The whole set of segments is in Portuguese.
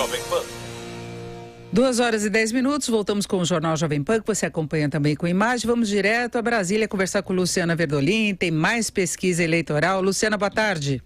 Jovem Pan. 2h10, voltamos com o Jornal Jovem Pan, que você acompanha também com imagem. Vamos direto a Brasília conversar com Luciana Verdolim, tem mais pesquisa eleitoral. Luciana, boa tarde.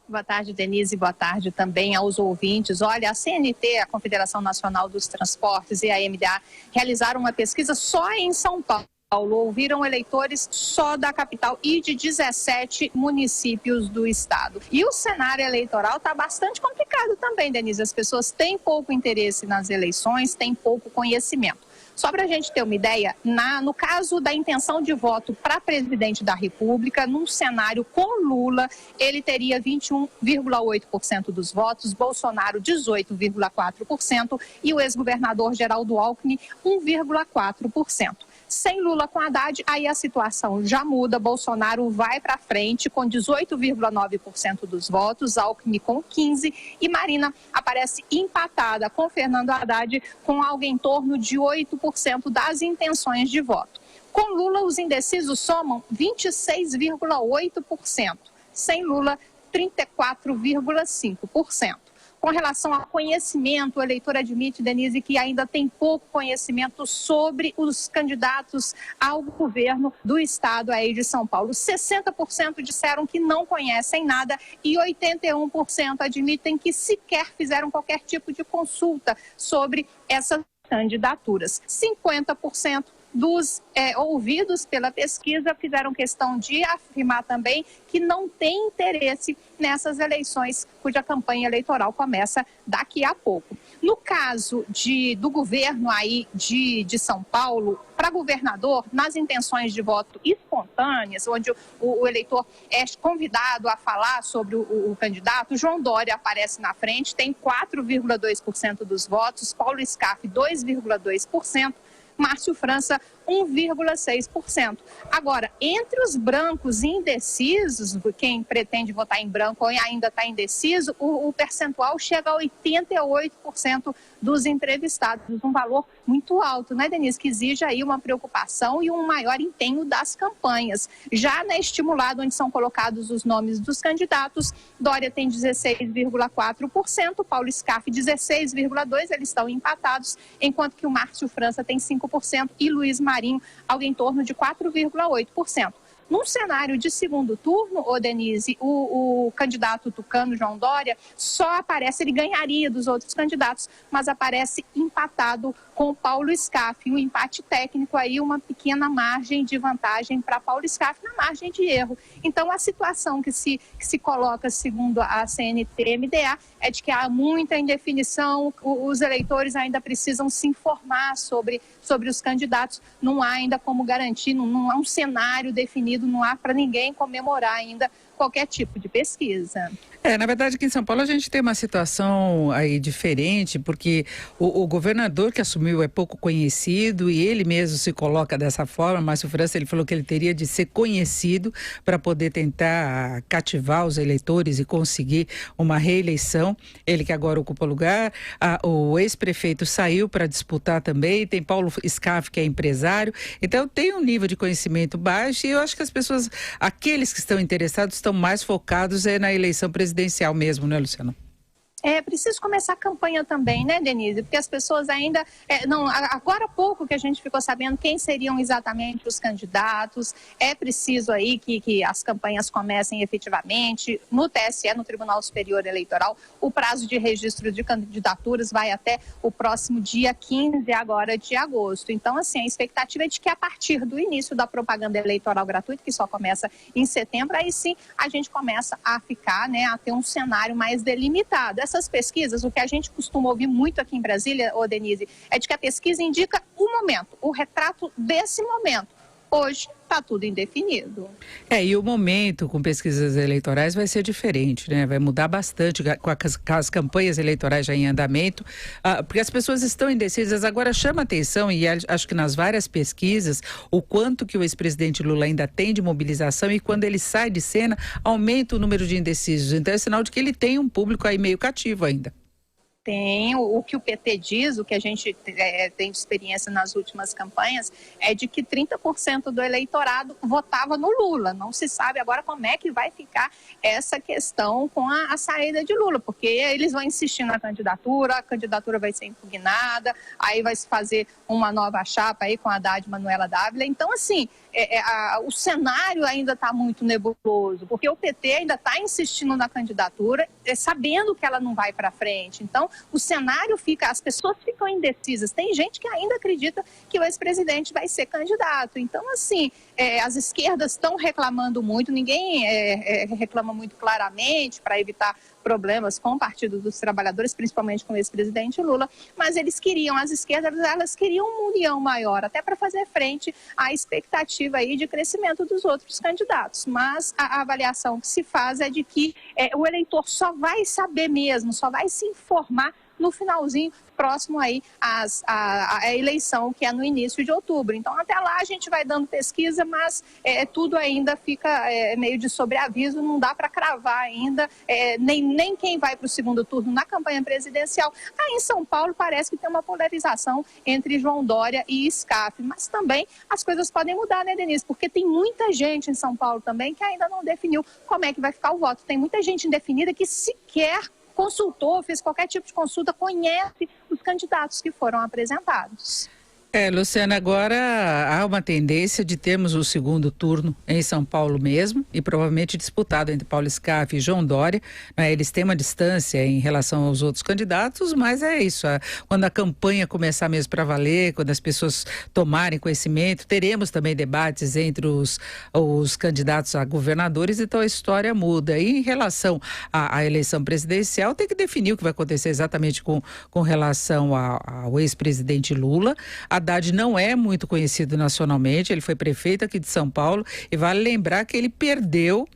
Boa tarde, Denise, boa tarde também aos ouvintes. Olha, a CNT, a Confederação Nacional dos Transportes, e a MDA realizaram uma pesquisa só em São Paulo. Ouviram eleitores só da capital e de 17 municípios do estado. E o cenário eleitoral está bastante complicado também, Denise. As pessoas têm pouco interesse nas eleições, têm pouco conhecimento. Só para a gente ter uma ideia, no caso da intenção de voto para presidente da República, num cenário com Lula, ele teria 21,8% dos votos, Bolsonaro 18,4% e o ex-governador Geraldo Alckmin 1,4%. Sem Lula com Haddad, aí a situação já muda. Bolsonaro vai para frente com 18,9% dos votos, Alckmin com 15% e Marina aparece empatada com Fernando Haddad com algo em torno de 8% das intenções de voto. Com Lula, os indecisos somam 26,8%. Sem Lula, 34,5%. Com relação ao conhecimento, o eleitor admite, Denise, que ainda tem pouco conhecimento sobre os candidatos ao governo do estado aí de São Paulo. 60% disseram que não conhecem nada e 81% admitem que sequer fizeram qualquer tipo de consulta sobre essas candidaturas. 50% dos ouvidos pela pesquisa fizeram questão de afirmar também que não tem interesse nessas eleições, cuja campanha eleitoral começa daqui a pouco. No caso do governo aí de São Paulo, para governador, nas intenções de voto espontâneas, onde o eleitor é convidado a falar sobre o candidato, João Dória aparece na frente, tem 4,2% dos votos, Paulo Scaff 2,2%, Márcio França, 1,6%. Agora, entre os brancos e indecisos, quem pretende votar em branco ou ainda está indeciso, o percentual chega a 88% dos entrevistados, um valor muito alto, né, Denise, que exige aí uma preocupação e um maior empenho das campanhas. Já na Estimulado, onde são colocados os nomes dos candidatos, Dória tem 16,4%, Paulo Scaff 16,2%, eles estão empatados, enquanto que o Márcio França tem 5% e Luiz Marinho algo em torno de 4,8%. Num cenário de segundo turno, Denise, o candidato tucano, João Dória, só aparece, ele ganharia dos outros candidatos, mas aparece empatado com Paulo Scaff. Um empate técnico aí, uma pequena margem de vantagem para Paulo Scaff na margem de erro. Então, a situação que se coloca, segundo a CNT-MDA, é de que há muita indefinição, os eleitores ainda precisam se informar sobre os candidatos, não há ainda como garantir, não há um cenário definido, não há para ninguém comemorar ainda qualquer tipo de pesquisa. Na verdade, aqui em São Paulo a gente tem uma situação aí diferente, porque o governador que assumiu é pouco conhecido e ele mesmo se coloca dessa forma. Márcio França, ele falou que ele teria de ser conhecido para poder tentar cativar os eleitores e conseguir uma reeleição. Ele que agora ocupa o lugar, o ex-prefeito saiu para disputar também, tem Paulo Scaff que é empresário, então tem um nível de conhecimento baixo e eu acho que as pessoas, aqueles que estão interessados, estão mais focados na eleição presidencial mesmo, né, Luciana? É preciso começar a campanha também, né, Denise? Porque as pessoas ainda... agora há pouco que a gente ficou sabendo quem seriam exatamente os candidatos. É preciso aí que as campanhas comecem efetivamente. No TSE, no Tribunal Superior Eleitoral, o prazo de registro de candidaturas vai até o próximo dia 15 agora de agosto. Então, assim, a expectativa é de que a partir do início da propaganda eleitoral gratuita, que só começa em setembro, aí sim a gente começa a ficar, né, a ter um cenário mais delimitado. Essas pesquisas, o que a gente costuma ouvir muito aqui em Brasília, Denise, é de que a pesquisa indica o momento, o retrato desse momento. Hoje está tudo indefinido. E o momento com pesquisas eleitorais vai ser diferente, né? Vai mudar bastante com as campanhas eleitorais já em andamento, porque as pessoas estão indecisas. Agora chama atenção, e acho que nas várias pesquisas, o quanto que o ex-presidente Lula ainda tem de mobilização e quando ele sai de cena, aumenta o número de indecisos. Então é sinal de que ele tem um público aí meio cativo ainda. Tem, o que o PT diz, o que a gente tem de experiência nas últimas campanhas, é de que 30% do eleitorado votava no Lula. Não se sabe agora como é que vai ficar essa questão com a saída de Lula, porque eles vão insistir na candidatura, a candidatura vai ser impugnada, aí vai se fazer uma nova chapa aí com a Haddad e Manuela Dávila. Então, assim, o cenário ainda está muito nebuloso, porque o PT ainda está insistindo na candidatura, sabendo que ela não vai para frente. Então, o cenário fica, as pessoas ficam indecisas. Tem gente que ainda acredita que o ex-presidente vai ser candidato. Então, assim, as esquerdas estão reclamando muito, ninguém reclama muito claramente para evitar problemas com o Partido dos Trabalhadores, principalmente com o ex-presidente Lula, mas as esquerdas, elas queriam uma união maior, até para fazer frente à expectativa aí de crescimento dos outros candidatos. Mas a avaliação que se faz é de que o eleitor só vai saber mesmo, só vai se informar no finalzinho, próximo aí à eleição, que é no início de outubro. Então, até lá a gente vai dando pesquisa, mas tudo ainda fica meio de sobreaviso, não dá para cravar ainda, nem quem vai para o segundo turno na campanha presidencial. Aí em São Paulo parece que tem uma polarização entre João Dória e Scaff, mas também as coisas podem mudar, né, Denise? Porque tem muita gente em São Paulo também que ainda não definiu como é que vai ficar o voto. Tem muita gente indefinida que sequer consultou, fez qualquer tipo de consulta, conhece os candidatos que foram apresentados. Luciana, agora há uma tendência de termos o segundo turno em São Paulo mesmo e provavelmente disputado entre Paulo Scaff e João Dória. Eles têm uma distância em relação aos outros candidatos, mas é isso. Quando a campanha começar mesmo para valer, quando as pessoas tomarem conhecimento, teremos também debates entre os candidatos a governadores, então a história muda. E em relação à eleição presidencial, tem que definir o que vai acontecer exatamente com relação ao ex-presidente Lula. Haddad não é muito conhecido nacionalmente, ele foi prefeito aqui de São Paulo e vale lembrar que ele perdeu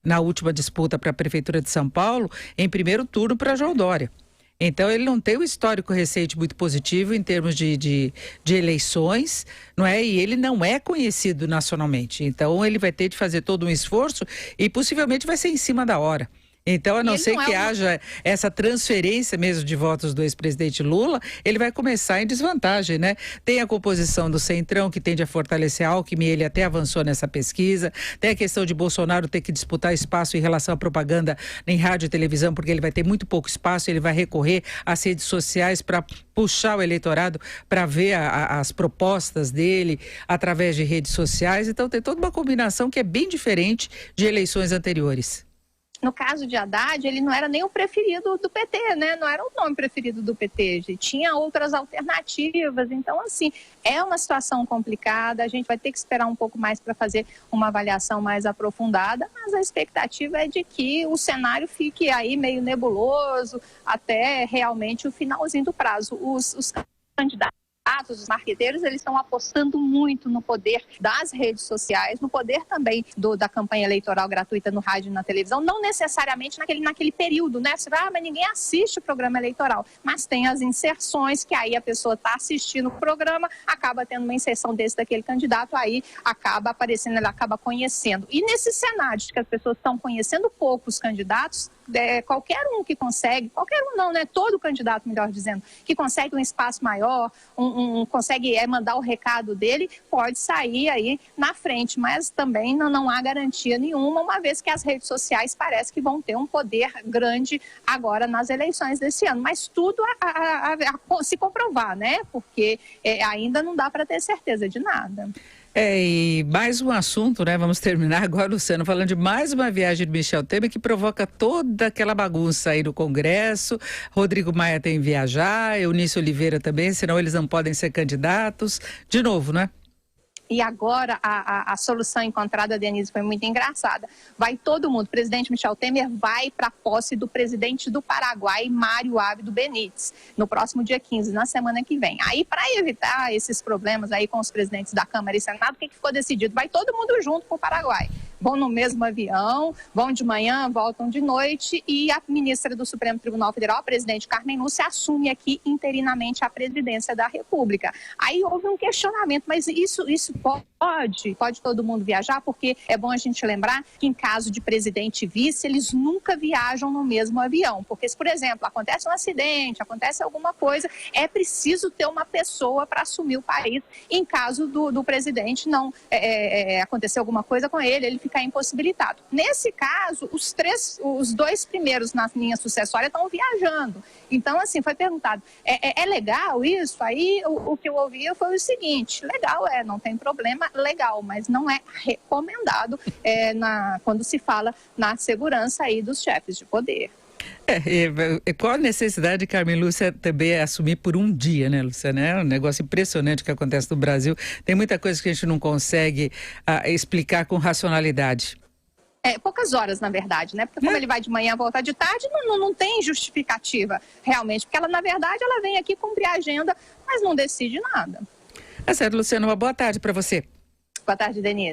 na última disputa para a Prefeitura de São Paulo em primeiro turno para João Dória. Então ele não tem um histórico recente muito positivo em termos de eleições, não é? E ele não é conhecido nacionalmente, então ele vai ter de fazer todo um esforço e possivelmente vai ser em cima da hora. Então, a não ser que haja essa transferência mesmo de votos do ex-presidente Lula, ele vai começar em desvantagem, né? Tem a composição do Centrão, que tende a fortalecer Alckmin, ele até avançou nessa pesquisa. Tem a questão de Bolsonaro ter que disputar espaço em relação à propaganda em rádio e televisão, porque ele vai ter muito pouco espaço, ele vai recorrer às redes sociais para puxar o eleitorado para ver as propostas dele através de redes sociais. Então, tem toda uma combinação que é bem diferente de eleições anteriores. No caso de Haddad, ele não era nem o preferido do PT, né? Não era o nome preferido do PT, tinha outras alternativas. Então, assim, é uma situação complicada, a gente vai ter que esperar um pouco mais para fazer uma avaliação mais aprofundada, mas a expectativa é de que o cenário fique aí meio nebuloso até realmente o finalzinho do prazo. Os candidatos, os marqueteiros, eles estão apostando muito no poder das redes sociais, no poder também da campanha eleitoral gratuita no rádio e na televisão, não necessariamente naquele período, né? Você vai, mas ninguém assiste o programa eleitoral, mas tem as inserções que aí a pessoa está assistindo o programa, acaba tendo uma inserção daquele candidato, aí acaba aparecendo, ela acaba conhecendo. E nesse cenário de que as pessoas estão conhecendo poucos candidatos, qualquer um que consegue, qualquer um não, né? Todo candidato, melhor dizendo, que consegue um espaço maior, consegue mandar o recado dele, pode sair aí na frente, mas também não há garantia nenhuma, uma vez que as redes sociais parece que vão ter um poder grande agora nas eleições desse ano, mas tudo a se comprovar, né? Porque ainda não dá para ter certeza de nada. E mais um assunto, né? Vamos terminar agora, Luciano, falando de mais uma viagem de Michel Temer que provoca toda aquela bagunça aí no Congresso. Rodrigo Maia tem que viajar, Eunice Oliveira também, senão eles não podem ser candidatos. De novo, né? E agora a solução encontrada, Denise, foi muito engraçada. Vai todo mundo, o presidente Michel Temer vai para a posse do presidente do Paraguai, Mário Abdo Benítez, no próximo dia 15, na semana que vem. Aí, para evitar esses problemas aí com os presidentes da Câmara e Senado, o que ficou decidido? Vai todo mundo junto para o Paraguai. vão no mesmo avião, vão de manhã, voltam de noite, e a ministra do Supremo Tribunal Federal, a presidente Carmen Lúcia, assume aqui interinamente a presidência da República. Aí houve um questionamento, mas isso pode todo mundo viajar? Porque é bom a gente lembrar que em caso de presidente e vice, eles nunca viajam no mesmo avião, porque se, por exemplo, acontece um acidente, acontece alguma coisa, é preciso ter uma pessoa para assumir o país. Em caso do presidente não acontecer alguma coisa com ele ficar impossibilitado. Nesse caso, os dois primeiros na linha sucessória estão viajando. Então, assim, foi perguntado, é legal isso? Aí o que eu ouvia foi o seguinte: legal, não tem problema, legal, mas não é recomendado quando se fala na segurança aí dos chefes de poder. Qual a necessidade de Carmen Lúcia também assumir por um dia, né, Luciana? É um negócio impressionante que acontece no Brasil. Tem muita coisa que a gente não consegue explicar com racionalidade. Poucas horas, na verdade, né? Porque como ele vai de manhã, volta de tarde, não tem justificativa realmente. Porque ela, na verdade, ela vem aqui cumprir a agenda, mas não decide nada. Tá certo, Luciana. Uma boa tarde para você. Boa tarde, Denise.